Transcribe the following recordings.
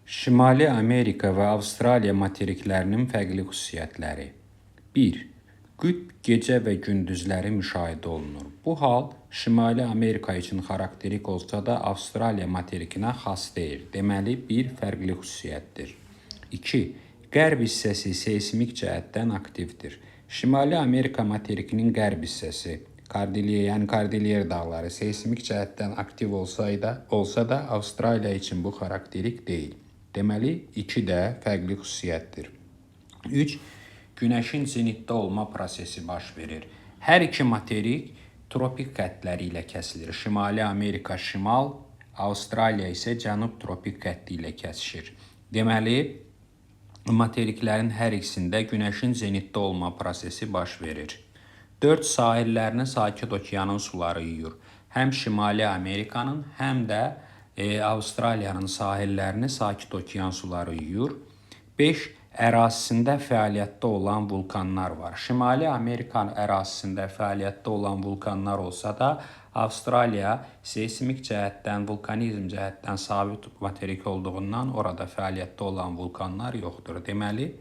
Şimali Amerika və Avstraliya materiklərinin fərqli xüsusiyyətləri. 1. Qütb gecə və gündüzləri müşahidə olunur. Bu hal Şimali Amerika üçün xarakterik olsa da Avstraliya materikinə xas deyil. Deməli, bir fərqli xüsusiyyətdir. 2. Qərb hissəsi seysmik cəhətdən aktivdir. Şimali Amerika materikinin qərb hissəsi, Kordilyer dağları seysmik cəhətdən aktiv olsa da Avstraliya üçün bu xarakterik deyil. Deməli, 2 də fərqli xüsusiyyətdir. 3. Günəşin zenitdə olma prosesi baş verir. Hər iki materik tropik xəttləri ilə kəsilir. Şimali Amerika şimal, Avstraliya isə cənub tropik xətti ilə kəsişir. Deməli, materiklərin hər ikisində günəşin zenitdə olma prosesi baş verir. 4. Sahillərini Sakit Okeanın suları yuyur. Həm Şimali Amerikanın, həm də Avstraliyanın sahillərini Sakit Okean suları yuyur. 5. Ərazisində fəaliyyətdə olan vulkanlar var. Şimali Amerika ərazisində fəaliyyətdə olan vulkanlar olsa da, Avstraliya seysmik cəhətdən, vulkanizm cəhətdən sabit materik olduğundan orada fəaliyyətdə olan vulkanlar yoxdur. Deməli,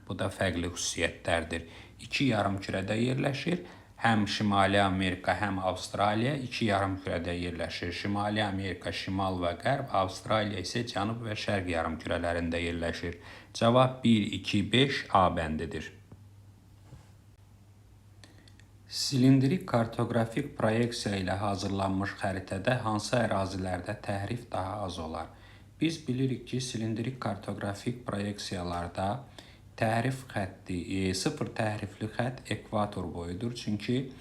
bu da fərqli xüsusiyyətlərdir. 2 yarımkürədə yerləşir. Həm Şimali Amerika, həm Avstraliya 2 yarımkürədə yerləşir. Şimali Amerika şimal və qərb, Avstraliya isə cənub və şərq yarımkürələrində yerləşir. Cavab 1, 2, 5 A bəndidir. Silindrik kartoqrafik proyeksiya ilə hazırlanmış xəritədə hansı ərazilərdə təhrif daha az olar? Biz bilirik ki, silindrik kartoqrafik proyeksiyalarda təhrif xətti, sıfır təhrifli xətt ekvator boyudur. Çünki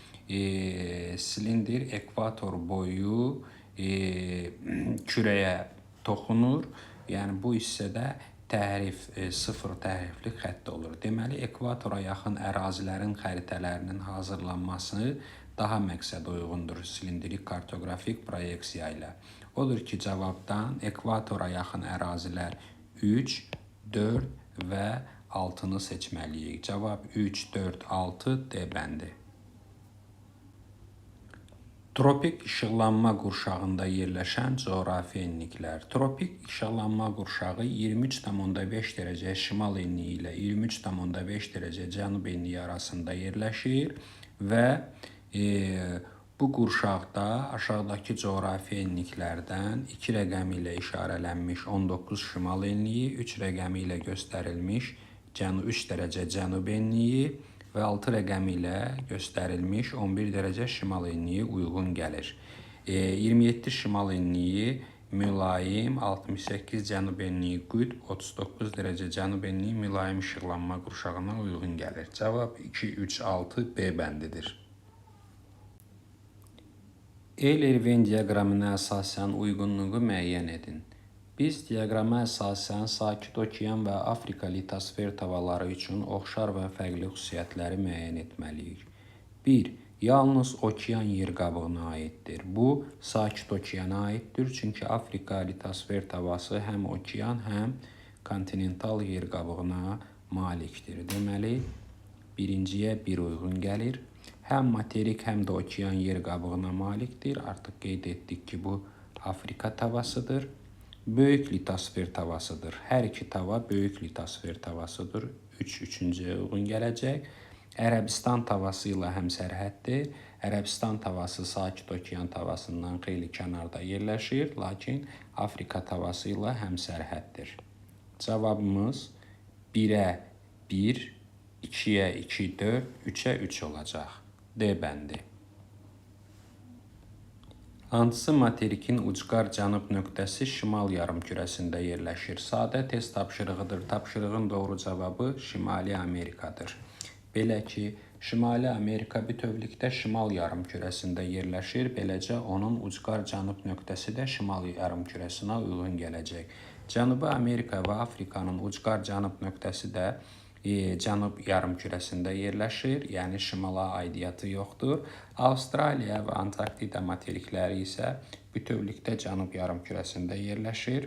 silindir ekvator boyu kürəyə toxunur. Yəni, bu hissədə təhrif, sıfır təhrifli xətt olur. Deməli, ekvatora yaxın ərazilərin xəritələrinin hazırlanması daha məqsədə uyğundur silindrik kartoqrafik proyeksiya ilə. Odur ki, cavabdan ekvatora yaxın ərazilər 3, 4 və 6-nı seçməliyik. Cavab 3, 4, 6 D bəndi. Tropik işıqlanma qurşağında yerləşən coğrafi enliklər. Tropik işıqlanma qurşağı 23,5 dərəcə şimal enliyi ilə 23,5 dərəcə cənub enliyi arasında yerləşir və bu qurşaqda aşağıdakı coğrafi enliklərdən 2 rəqəmi ilə işarələnmiş 19 şimal enliyi, 3 rəqəmi ilə göstərilmiş 3 dərəcə cənub enliyi və 6 rəqəmi ilə göstərilmiş 11 dərəcə şimal enliyi uyğun gəlir. 27 şimal enliyi mülayim, 68 cənub enliyi qütb, 39 dərəcə cənub enliyi mülayim işıqlanma qurşağına uyğun gəlir. Cavab 2, 3, 6 B bəndidir. Eyler-Venn diaqramına əsasən uyğunluğu müəyyən edin. Biz diaqrama əsasən Sakit Okean və Afrika litosfer tavaları üçün oxşar və fərqli xüsusiyyətləri müəyyən etməliyik. 1. Yalnız okean yer qabığına aiddir. Bu, Sakit Okeana aiddir, çünki Afrika litosfer tavası həm okean, həm kontinental yer qabığına malikdir. Deməli, birinciyə 1 uyğun gəlir. Həm materik, həm də okean yer qabığına malikdir. Artıq qeyd etdik ki, bu Afrika tavasıdır. Böyük litosfer tavasıdır. Hər iki tava böyük litosfer tavasıdır. 3-3-cüyə uyğun gələcək. Ərəbistan tavası ilə həmsərhəddir. Ərəbistan tavası Sakit Okean tavasından xeyli kənarda yerləşir, lakin Afrika tavası ilə həmsərhəddir. Cavabımız 1-ə 1, 2-yə 2, 4, 3-ə 3 olacaq. D bəndi. Hansı materikin ucqar cənub nöqtəsi şimal yarımkürəsində yerləşir? Sadə test tapşırığıdır. Tapşırığın doğru cavabı Şimali Amerikadır. Belə ki, Şimali Amerika bütövlükdə şimal yarımkürəsində yerləşir. Beləcə, onun ucqar cənub nöqtəsi də şimal yarımkürəsinə uyğun gələcək. Cənubi Amerika və Afrikanın ucqar cənub nöqtəsi də cənub yarımkürəsində yerləşir, yəni şimala aidiyyatı yoxdur. Avstraliya və Antarktida materikləri isə bütövlükdə cənub yarımkürəsində yerləşir.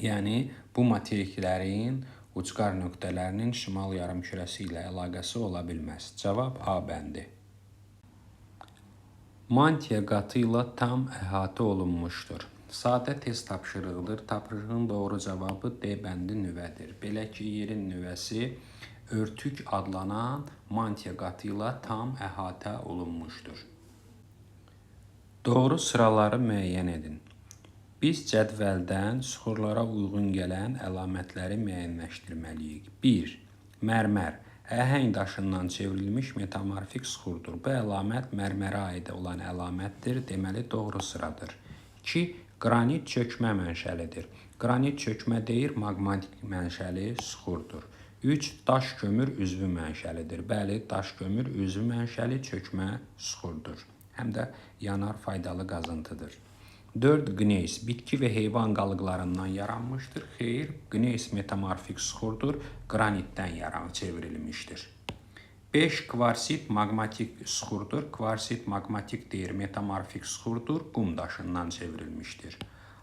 Yəni, bu materiklərin ucqar nöqtələrinin şimal yarımkürəsi ilə əlaqəsi ola bilməz. Cavab A bəndi. Mantia qatı ilə tam əhatə olunmuşdur. Sadə test tapşırığıdır. Tapşırığın doğru cavabı D bəndi nüvədir. Belə ki, yerin nüvəsi örtük adlanan mantia qatı ilə tam əhatə olunmuşdur. Doğru sıraları müəyyən edin. Biz cədvəldən süxurlara uyğun gələn əlamətləri müəyyənləşdirməliyik. 1. Mərmər əhəng daşından çevrilmiş metamorfik süxurdur. Bu əlamət mərmərə aid olan əlamətdir, deməli doğru sıradır. 2. Qranit çökmə mənşəlidir. Qranit çökmə deyir, maqmatik mənşəli süxurdur. 3. Daş kömür üzvü mənşəlidir. Bəli, daş kömür üzvü mənşəli çökmə süxurdur. Həm də yanar faydalı qazıntıdır. 4. Qneys bitki və heyvan qalıqlarından yaranmışdır. Xeyr, qneys metamorfik süxurdur, qranitdən çevrilmişdir. 5. Kvarsit maqmatik süxurdur. Kvarsit maqmatik deyir, metamorfik süxurdur, qum daşından çevrilmişdir.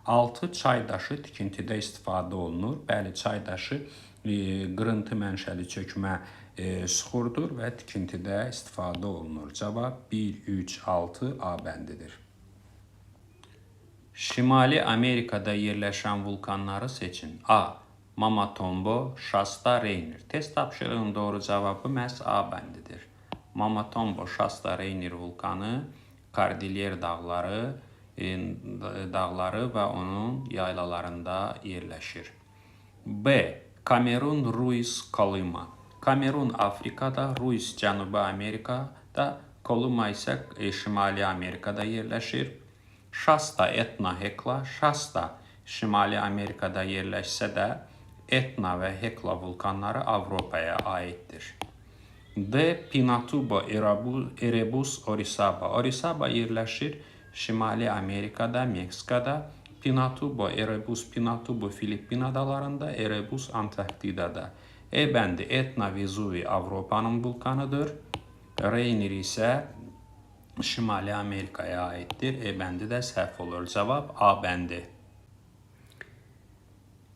6. Çay daşı tikintidə istifadə olunur. Bəli, çay daşı qırıntı mənşəli çökmə süxurdur və tikintidə istifadə olunur. Cavab 1, 3, 6 A bəndidir. Şimali Amerikada yerləşən vulkanları seçin. A. Mama Tombo, Shasta, Rainier. Test tapşırığının doğru cavabı məhz A bəndidir. Mama Tombo, Shasta, Rainier vulkanı Kordilyer dağları və onun yaylalarında yerləşir. B. Kamerun, Ruiz, Koluma. Kamerun Afrikada, Ruiz Cənubi Amerikada, Koluma isə Şimali Amerikada yerləşir. Shasta, Etna, Hekla. Shasta Şimali Amerikada yerləşsə də Etna və Hekla vulkanları Avropaya aiddir. D. Pinatubo, Erebus, Orizaba. Orizaba yerləşir Şimali Amerikada, Meksikada. Pinatubo, Erebus, Pinatubo Filippin adalarında, Erebus Antarktidada. E bəndi Etna, Vezuvi Avropanın vulkanıdır. Rainier isə Şimali Amerikaya aiddir. E bəndi də səhv olur. Cavab A bəndi.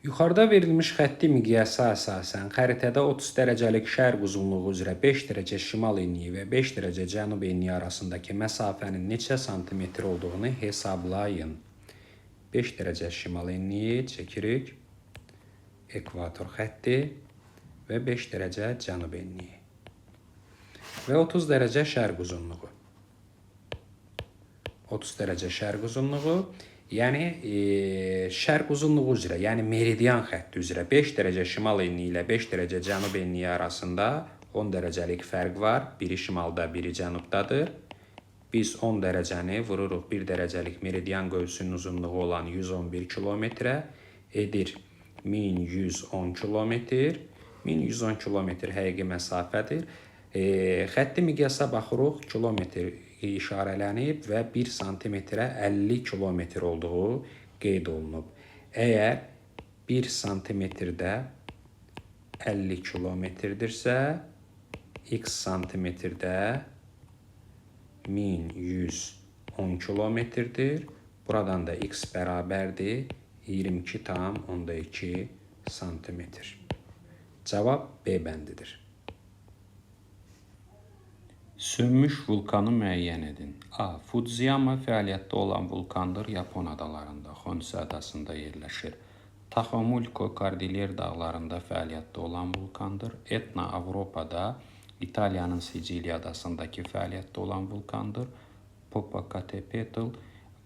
Yuxarıda verilmiş xətti miqyasa əsasən xəritədə 30 dərəcəlik şərq uzunluğu üzrə 5 dərəcə şimal enliyi və 5 dərəcə cənub enliyi arasındakı məsafənin neçə santimetr olduğunu hesablayın. 5 dərəcə şimal enliyi çəkirik. Ekvator xətti və 5 dərəcə cənub enliyi. Və 30 dərəcə şərq uzunluğu. 30 dərəcə şərq uzunluğu, yəni şərq uzunluğu üzrə, yəni meridian xətti üzrə 5 dərəcə şimal enliyi ilə 5 dərəcə cənub enliyi arasında 10 dərəcəlik fərq var. Biri şimalda, biri cənubdadır. Biz 10 dərəcəni vururuq 1 dərəcəlik meridian qövsünün uzunluğu olan 111 kilometrə edir 1110 kilometr. 1110 kilometr həqiqi məsafədir. Xətti miqyasa baxırıq, kilometr işarələnib və 1 santimetrə 50 kilometr olduğu qeyd olunub. Əgər 1 santimetrdə 50 kilometrdirsə, x santimetrdə 1110 kilometrdir. Buradan da x bərabərdir 22,2 santimetr. Cavab B bəndidir. Sönmüş vulkanı müəyyən edin. A. Fudziyama fəaliyyətdə olan vulkandır, Yapon adalarında, Xonshu adasında yerləşir. Taxomulko Kordilyer dağlarında fəaliyyətdə olan vulkandır. Etna Avropada, İtaliyanın Siciliya adasındakı fəaliyyətdə olan vulkandır. Popocatépetl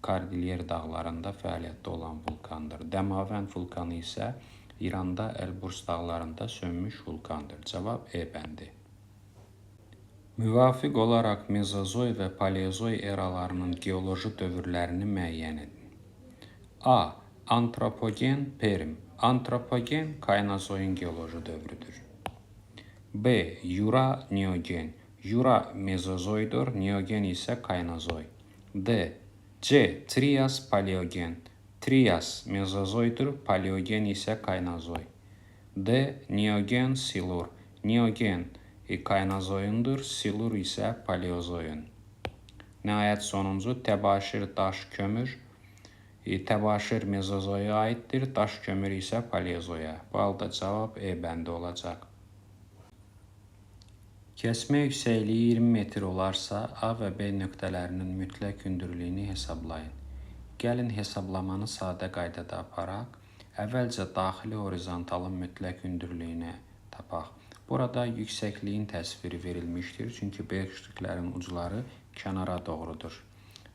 Kordilyer dağlarında fəaliyyətdə olan vulkandır. Dəmavənd vulkanı isə İranda Elbrus dağlarında sönmüş vulkandır. Cavab E bəndi. Müvafiq olaraq Mezozoy və Paleozoy eralarının geoloji dövrlərini müəyyən edin. A. Antropogen Perm. Antropogen Kaynozoyun geoloji dövrüdür. B. Yura Neogen. Yura Mezozoydur, Neogen isə Kaynozoy. D. C. Trias Paleogen. Trias Mezozoydur, Paleogen isə Kaynozoy. D. Neogen Silur. Neogen Kaynozoyundur, Silur isə Paleozoyun. Nəhayət sonuncu təbaşir daş kömür. Təbaşir Mezozoya aiddir, daş kömür isə Paleozoya. Bu halda cavab E bəndi olacaq. Kəsmə yüksəkliyi 20 metr olarsa, A və B nöqtələrinin mütləq hündürlüyünü hesablayın. Gəlin hesablamanı sadə qaydada aparaq. Əvvəlcə daxili horizontalın mütləq hündürlüyünü tapaq. Burada yüksəkliyin təsviri verilmişdir, çünki B şərtlərin ucları kənara doğrudur.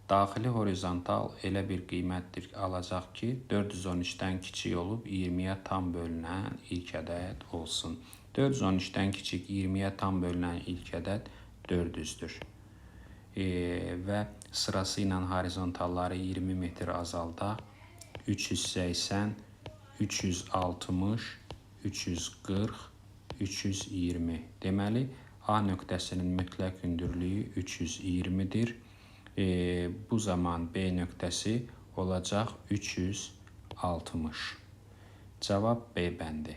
Daxili horizontal elə bir qiymətdir alacaq ki, 413-dən kiçik olub 20-yə tam bölünən ilk ədəd olsun. 413-dən kiçik 20-yə tam bölünən ilk ədəd 400-dür. Və sırası ilə horizontalları 20 metr azaldaq. 380, 360, 340, 320. Deməli, A nöqtəsinin mütləq hündürlüyü 320-dir. Bu zaman B nöqtəsi olacaq 360. Cavab B bəndi.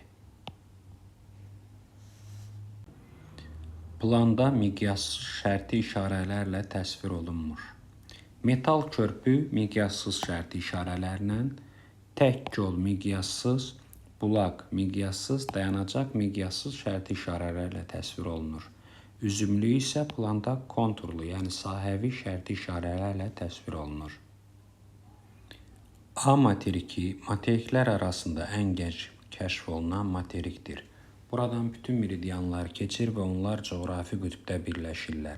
Planda miqyassız şərti işarələrlə təsvir olunmur. Metal körpü miqyassız şərti işarələrlə, tək yol miqyassız, bulaq miqyassız, dayanacaq miqyassız şərti işarələrlə təsvir olunur. Üzümlü isə planda konturlu, yəni sahəvi şərti işarələrlə təsvir olunur. A materiki materiklər arasında ən gec kəşf olunan materikdir. Buradan bütün meridianlar keçir və onlar coğrafi qütbdə birləşirlər.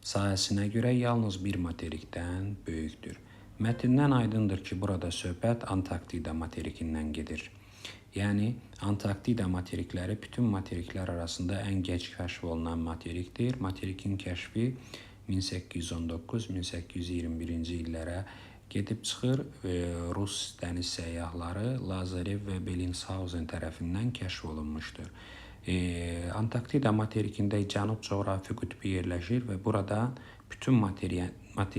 Sahəsinə görə yalnız bir materikdən böyükdür. Mətndən aydındır ki, burada söhbət Antarktida materikindən gedir. Yəni, Antarktida materikləri bütün materiklər arasında ən gec kəşf olunan materikdir. Materikin kəşfi 1819-1821-ci illərə gedib çıxır. Rus dəniz səyyahları Lazarev və Bellingshausen tərəfindən kəşf olunmuşdur. Antarktida materikində cənub coğrafi qütbü yerləşir və burada bütün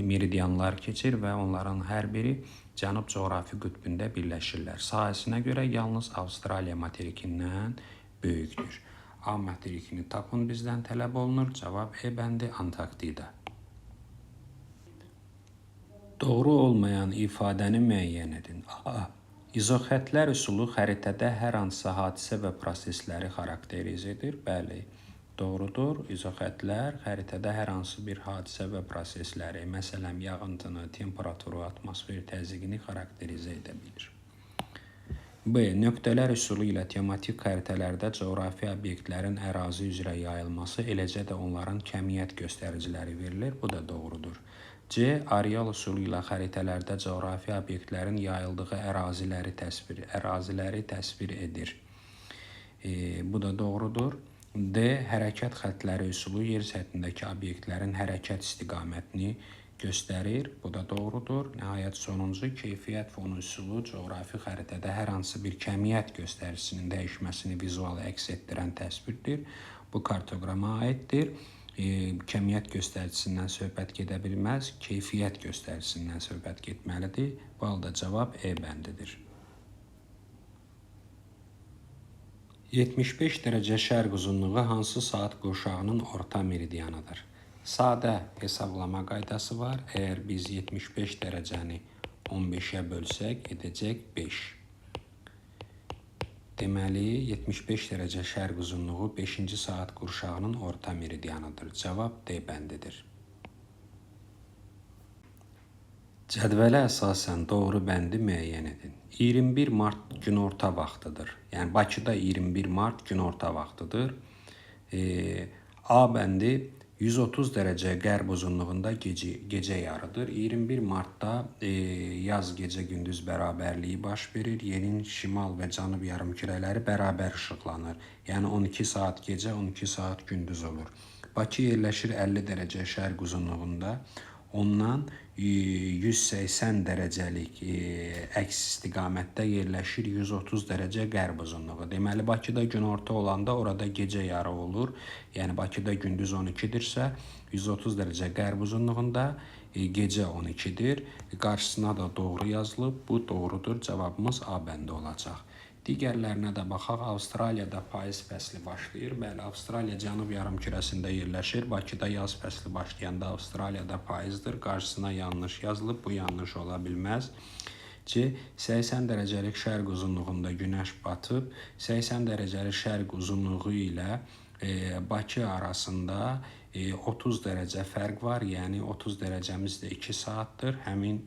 meridianlar keçir və onların hər biri cənub coğrafi qütbündə birləşirlər. Sahəsinə görə yalnız Avstraliya materikindən böyükdür. A materikini tapın bizdən tələb olunur. Cavab E bəndi Antarktida. Doğru olmayan ifadəni müəyyən edin. A. İzoxətlər üsulu xəritədə hər hansı hadisə və prosesləri xarakterizə edir. Bəli, doğrudur. İzoxətlər xəritədə hər hansı bir hadisə və prosesləri, məsələn, yağıntını, temperaturu, atmosfer təzyiqini xarakterizə edə bilir. B. Nöqtələr üsulu ilə tematik xəritələrdə coğrafi obyektlərin ərazi üzrə yayılması, eləcə də onların kəmiyyət göstəriciləri verilir. Bu da doğrudur. C. Areal üsulu ilə xəritələrdə coğrafi obyektlərin yayıldığı əraziləri təsvir edir. Bu da doğrudur. D. Hərəkət xəttləri üsulu yer səthindəki obyektlərin hərəkət istiqamətini göstərir. Bu da doğrudur. Nəhayət sonuncu keyfiyyət fonu üsulu coğrafi xəritədə hər hansı bir kəmiyyət göstəricisinin dəyişməsini vizual əks etdirən təsvirdir. Bu kartoqrama aiddir. Kəmiyyət göstəricisindən söhbət gedə bilməz, keyfiyyət göstəricisindən söhbət getməlidir. Bu halda cavab E bəndidir. 75 dərəcə şərq uzunluğu hansı saat qurşağının orta meridianıdır? Sadə hesablama qaydası var. Əgər biz 75 dərəcəni 15-ə bölsək, edəcək 5. Deməli, 75 dərəcə şərq uzunluğu 5-ci saat qurşağının orta meridianıdır. Cavab D bəndidir. Cədvələ əsasən doğru bəndi müəyyən edin. 21 mart günorta vaxtıdır. Yəni, Bakıda 21 mart günorta vaxtıdır. A bəndi 130 dərəcə qərb uzunluğunda gecə yarıdır. 21 martda yaz gecə-gündüz bərabərliyi baş verir. Yerin şimal və cənub yarımkürələri bərabər işıqlanır. Yəni 12 saat gecə, 12 saat gündüz olur. Bakı yerləşir 50 dərəcə şərq uzunluğunda. Ondan 180 dərəcəlik əks istiqamətdə yerləşir 130 dərəcə qərb uzunluğu. Deməli, Bakıda günorta olanda orada gecə yarı olur. Yəni, Bakıda gündüz 12-dirsə, 130 dərəcə qərb uzunluğunda gecə 12-dir. Qarşısına da doğru yazılıb. Bu doğrudur. Cavabımız A bəndi olacaq. Digərlərinə də baxaq. Avstraliyada payız fəsli başlayır. Bəli, Avstraliya cənub yarımkürəsində yerləşir. Bakıda yaz fəsli başlayanda Avstraliyada payızdır. Qarşısına yanlış yazılıb. Bu yanlış ola bilməz. C. 80 dərəcəlik şərq uzunluğunda günəş batıb. 80 dərəcəlik şərq uzunluğu ilə Bakı arasında 30 dərəcə fərq var, yəni 30 dərəcəmiz də 2 saatdır. Həmin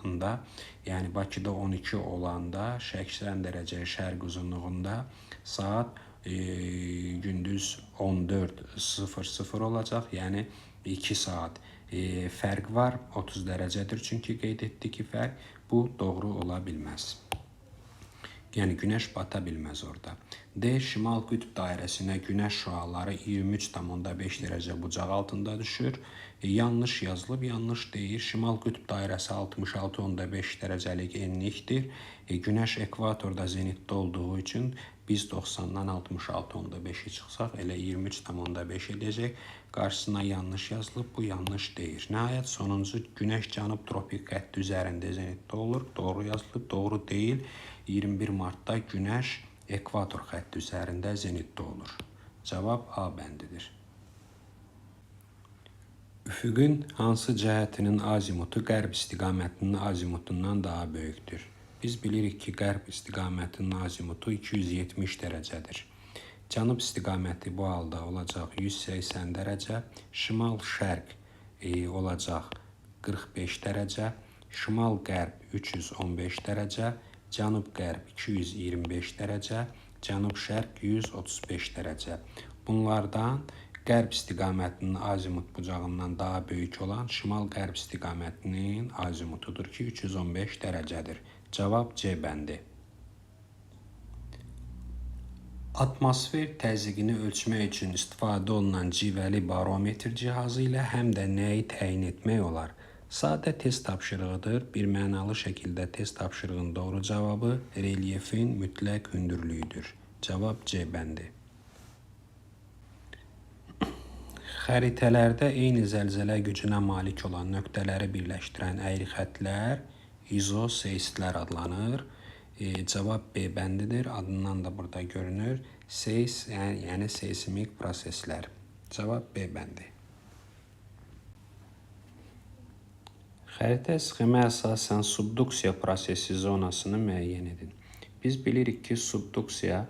anda, yəni Bakıda 12 olanda, Şəki dərəcə şərq uzunluğunda saat gündüz 14:00 olacaq, yəni 2 saat fərq var, 30 dərəcədir çünki qeyd etdik ki, fərq bu doğru ola bilməz. Yəni günəş bata bilməz orada. D. Şimal qütb dairəsinə günəş şüaları 23,5 dərəcə bucaq altında düşür. Yanlış yazılıb, yanlış deyir. Şimal qütb dairəsi 66,5 dərəcəlik enlikdir. Günəş ekvatorda zenitdə olduğu üçün biz 90-dan 66,5-i çıxsaq elə 23,5 edəcək. Qarşısına yanlış yazılıb, bu yanlış deyir. Nəhayət sonuncu günəş cənub tropik xətti üzərində zenitdə olur. Doğru yazılıb, doğru deyil. 21 martda günəş ekvator xətti üzərində zenitdə olur. Cavab A bəndidir. Üfüqün hansı cəhətinin azimutu qərb istiqamətinin azimutundan daha böyükdür? Biz bilirik ki, qərb istiqamətinin azimutu 270 dərəcədir. Cənub istiqaməti bu halda olacaq 180 dərəcə, şimal-şərq olacaq 45 dərəcə, şimal-qərb 315 dərəcə, cənub-qərb 225 dərəcə, cənub-şərq 135 dərəcə. Bunlardan qərb istiqamətinin azimut bucağından daha böyük olan şimal-qərb istiqamətinin azimutudur ki, 315 dərəcədir. Cavab C bəndi. Atmosfer təzyiqini ölçmək üçün istifadə olunan civəli barometr cihazı ilə həm də nəyi təyin etmək olar? Sadə test tapşırığıdır. Bir mənalı şəkildə test tapşırığının doğru cavabı relyefin mütləq hündürlüyüdür. Cavab C bəndi. Xəritələrdə eyni zəlzələ gücünə malik olan nöqtələri birləşdirən əyri xəttlər izoseistlər adlanır. Cavab B bəndidir. Adından da burada görünür. Yəni seismik proseslər. Cavab B bəndi. Xəritə sxemə əsasən subduksiya prosesi zonasını müəyyən edin. Biz bilirik ki, subduksiya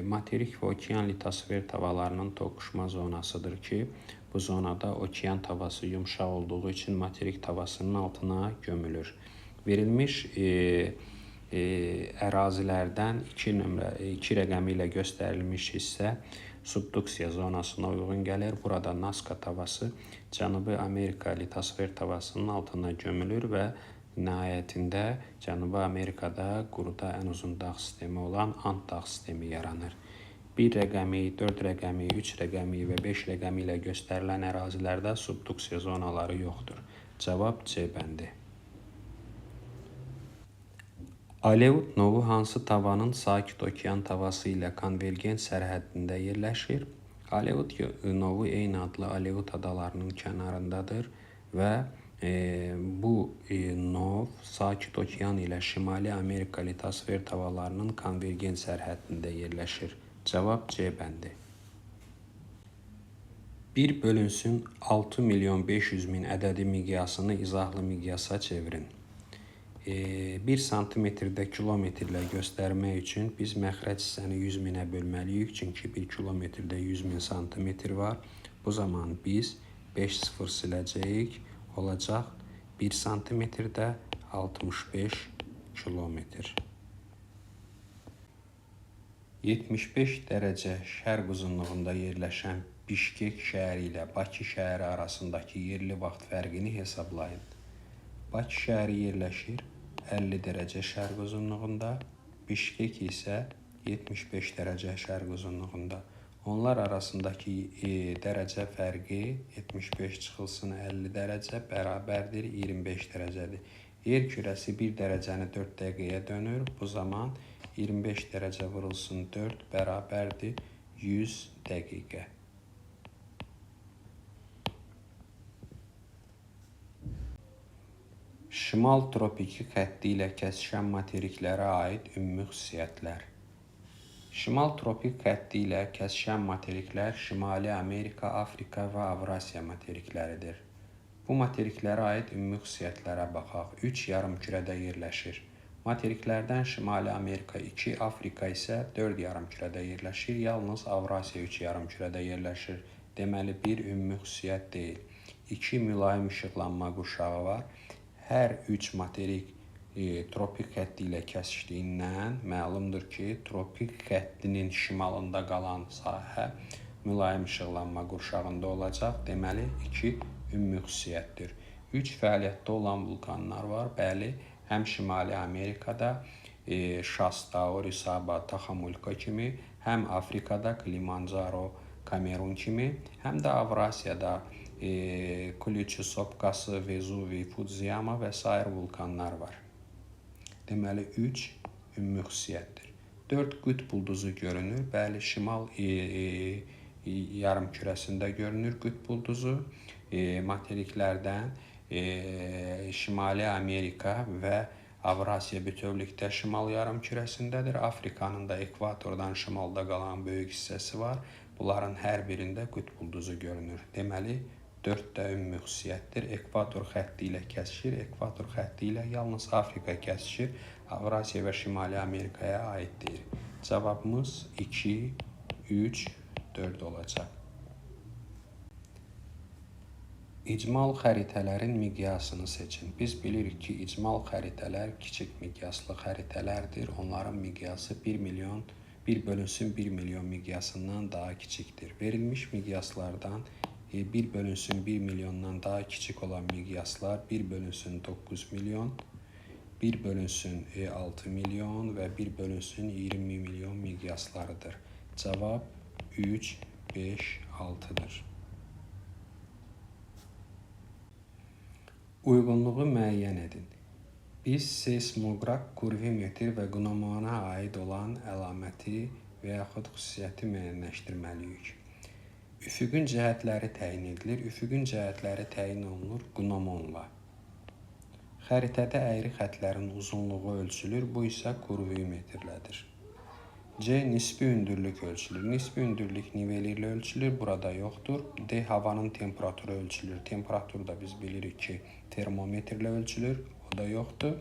materik və okean litosfer tavalarının toqquşma zonasıdır ki, bu zonada okean tavası yumşaq olduğu üçün materik tavasının altına gömülür. Verilmiş ərazilərdən 2 rəqəmi ilə göstərilmiş hissə subduksiya zonasına uyğun gəlir. Burada Nazca tavası Cənubi Amerika litosfer tavasının altına gömülür və nəhayətində Cənubi Amerikada quruda ən uzun dağ sistemi olan Ant dağ sistemi yaranır. 1 rəqəmi, 4 rəqəmi, 3 rəqəmi və 5 rəqəmi ilə göstərilən ərazilərdə subduksiya zonaları yoxdur. Cavab C bəndi. Aleut novu hansı tavanın Sakit okean tavası ilə konvergent sərhəddində yerləşir? Aleut novu eyni adlı Aleut adalarının kənarındadır və bu nov Sakit okean ilə Şimali Amerika litosfer tavalarının konvergent sərhəddində yerləşir. Cavab C bəndi. 1 bölünsün 6.500.000 ədədi miqyasını izahlı miqyasa çevirin. 1 santimetrdə kilometrlə göstərmək üçün biz məxrəc hissəni 100.000-ə bölməliyik. Çünki 1 kilometrdə 100.000 santimetr var. Bu zaman biz 5 sıfır siləcəyik. Olacaq 1 santimetrdə 65 kilometr. 75 dərəcə şərq uzunluğunda yerləşən Bişkek şəhəri ilə Bakı şəhəri arasındakı yerli vaxt fərqini hesablayın. Bakı şəhəri yerləşir 50 dərəcə şərq uzunluğunda, Bişkek isə 75 dərəcə şərq uzunluğunda. Onlar arasındakı dərəcə fərqi 75 çıxılsın 50 dərəcə bərabərdir 25 dərəcədir. Yer kürəsi 1 dərəcəni 4 dəqiqəyə dönür. Bu zaman 25 dərəcə vurulsun 4 bərabərdir 100 dəqiqə. Şimal tropiki xətti ilə kəsişən materiklərə aid ümumi xüsusiyyətlər. Şimal tropik xətti ilə kəsişən materiklər Şimali Amerika, Afrika və Avrasiya materikləridir. Bu materiklərə aid ümumi xüsusiyyətlərə baxaq. 3 yarımkürədə yerləşir. Materiklərdən Şimali Amerika 2, Afrika isə 4 yarımkürədə yerləşir. Yalnız Avrasiya 3 yarımkürədə yerləşir. Deməli, bir ümumi xüsusiyyət deyil. 2 mülayim işıqlanma qurşağı var. Hər 3 materik tropik xətti ilə kəsişdiyindən məlumdur ki, tropik xəttinin şimalında qalan sahə mülayim işıqlanma qurşağında olacaq. Deməli, 2 ümumi xüsusiyyətdir. 3 fəaliyyətdə olan vulkanlar var. Bəli, həm Şimali Amerikada Şasta, Orizaba, Taxamulka kimi, həm Afrikada Kilimanjaro, Kamerun kimi, həm də Avrasiyada Kulüçü Sopkası, Vezuvi, Fudziyama və sair vulkanlar var. Deməli, 3 ümumi xüsusiyyətdir. 4 qütb ulduzu görünür. Bəli, şimal yarımkürəsində görünür qütb ulduzu. Materiklərdən Şimali Amerika və Avrasiya bütövlükdə şimal yarımkürəsindədir. Afrikanın da ekvatordan şimalda qalan böyük hissəsi var. Bunların hər birində qütb ulduzu görünür. Deməli, 4 də ümumi xüsusiyyətdir. Ekvator xətti ilə kəsişir. Ekvator xətti ilə yalnız Afrika kəsişir. Avrasiya və Şimali Amerikaya aiddir. Cavabımız 2, 3, 4 olacaq. İcmal xəritələrin miqyasını seçin. Biz bilirik ki, icmal xəritələr kiçik miqyaslı xəritələrdir. Onların miqyası 1/1 milyon miqyasından daha kiçikdir. Verilmiş miqyaslardan 1/1 milyondan daha kiçik olan miqyaslar 1/9 milyon, 1/6 milyon və 1/20 milyon miqyaslarıdır. Cavab 3, 5, 6'dır. Uyğunluğu müəyyən edin. Biz seismoqraf, kurvimetr və qnomona aid olan əlaməti və yaxud xüsusiyyəti müəyyənləşdirməliyik. Üfüqün cəhətləri təyin edilir. Üfüqün cəhətləri təyin olunur qnomonla. Xəritədə əyri xətlərin uzunluğu ölçülür. Bu isə kurvimetrlədir. C. Nisbi hündürlük ölçülür. Nisbi hündürlük nivel ilə ölçülür. Burada yoxdur. D. Havanın temperaturu ölçülür. Temperatur da biz bilirik ki, termometrlə ölçülür. O da yoxdur.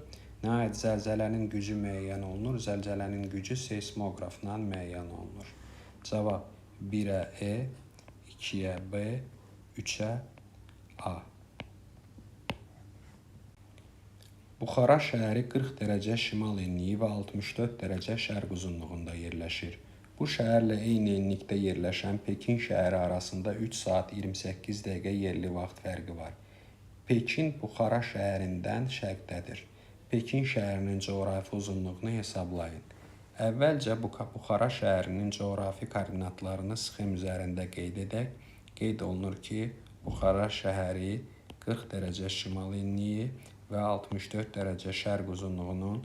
Nəhayət, zəlzələnin gücü müəyyən olunur. Zəlzələnin gücü seismoqrafla müəyyən olunur. Cavab 1-ə E, 2-yə B, 3-ə A. Buxara şəhəri 40 dərəcə şimal enliyi və 64 dərəcə şərq uzunluğunda yerləşir. Bu şəhərlə eyni enlikdə yerləşən Pekin şəhəri arasında 3 saat 28 dəqiqə yerli vaxt fərqi var. Pekin Buxara şəhərindən şərqdədir. Pekin şəhərinin coğrafi uzunluğunu hesablayın. Əvvəlcə Buxara şəhərinin coğrafi koordinatlarını sxem üzərində qeyd edək. Qeyd olunur ki, Buxara şəhəri 40 dərəcə şimal enliyi və 64 dərəcə şərq uzunluğunun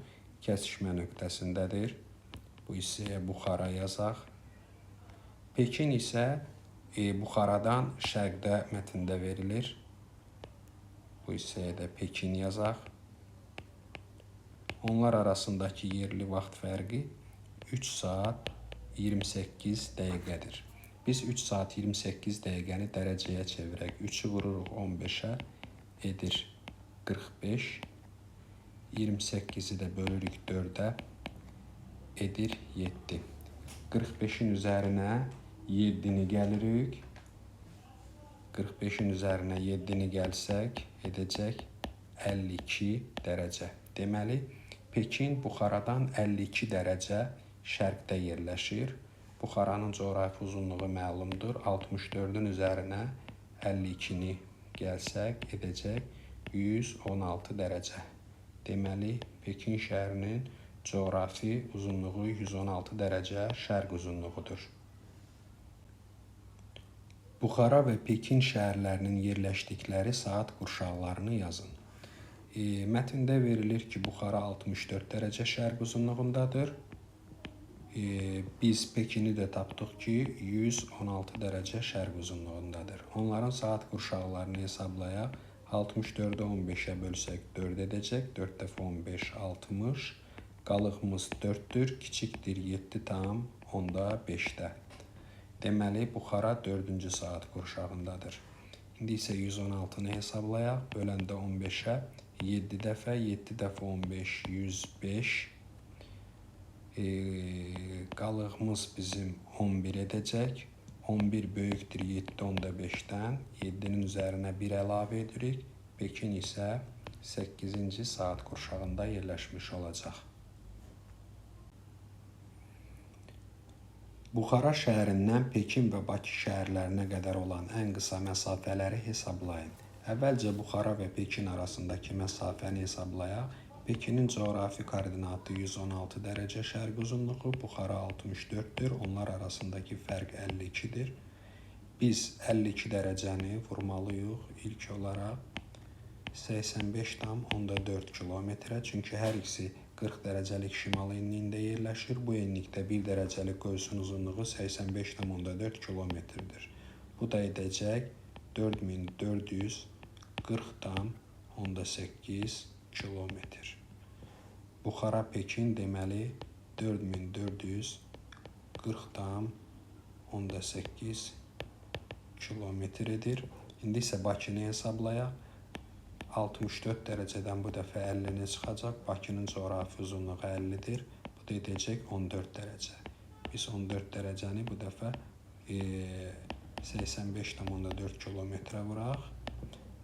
kəsişmə nöqtəsindədir. Bu hissəyə Buxara yazaq. Pekin isə Buxaradan şərqdə mətndə verilir. Bu hissəyə də Pekin yazaq. Onlar arasındakı yerli vaxt fərqi 3 saat 28 dəqiqədir. Biz 3 saat 28 dəqiqəni dərəcəyə çevirək. 3'ü vururuq 15'ə edir 45. 28'i də bölürük 4'ə edir 7. 45'in üzərinə 7'ni gəlirik. 45'in üzərinə 7'ni gəlsək edəcək 52 dərəcə. Deməli, Pekin Buxaradan 52 dərəcə şərqdə yerləşir. Buxaranın coğrafi uzunluğu məlumdur. 64'ün üzərinə 52'ni gəlsək edəcək 116 dərəcə. Deməli, Pekin şəhərinin coğrafi uzunluğu 116 dərəcə şərq uzunluğudur. Buxara və Pekin şəhərlərinin yerləşdikləri saat qurşaqlarını yazın. Mətndə verilir ki, Buxara 64 dərəcə şərq uzunluğundadır. Biz Pekini də tapdıq ki, 116 dərəcə şərq uzunluğundadır. Onların saat qurşaqlarını hesablayaq. 64'ü 15'ə bölsək 4 edəcək. 4 dəfə 15, 60. Qalığımız 4'dür. Kiçikdir 7,5'də. Deməli, Buxara 4-cü saat qurşağındadır. İndi isə 116'nı hesablayaq. Böləndə 15'ə 7 dəfə, 7 dəfə 15, 105. Qalığımız bizim 11 edəcək. 11 böyükdür 7.5-dən 7-nin üzərinə 1 əlavə edirik. Pekin isə 8-ci saat qurşağında yerləşmiş olacaq. Buxara şəhərindən Pekin və Bakı şəhərlərinə qədər olan ən qısa məsafələri hesablayın. Əvvəlcə Buxara və Pekin arasındakı məsafəni hesablayaq. Pekinin coğrafi koordinatı 116 dərəcə şərqi uzunluğu, Buxara 64-dür. Onlar arasındakı fərq 52-dir. Biz 52 dərəcəni vurmalıyıq ilk olaraq 85,4 kilometrə. Çünki hər ikisi 40 dərəcəlik şimal enliyində yerləşir. Bu enlikdə 1 dərəcəlik qövsün uzunluğu 85,4 kilometrdir. Bu da edəcək 4440,8 kilometr. Buxara-Pekin deməli 4440,8 kilometrdir. İndi isə Bakını hesablayaq. 64 dərəcədən bu dəfə 50-ni çıxacaq. Bakının coğrafi uzunluğu 50-dir. Bu da edəcək 14 dərəcə. Biz 14 dərəcəni bu dəfə 85,4 kilometrə vuraq.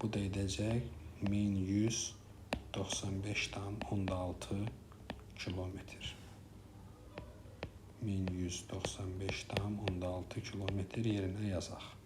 Bu da edəcək 1195,6 kilometr. 1195,6 kilometr yerinə yazaq.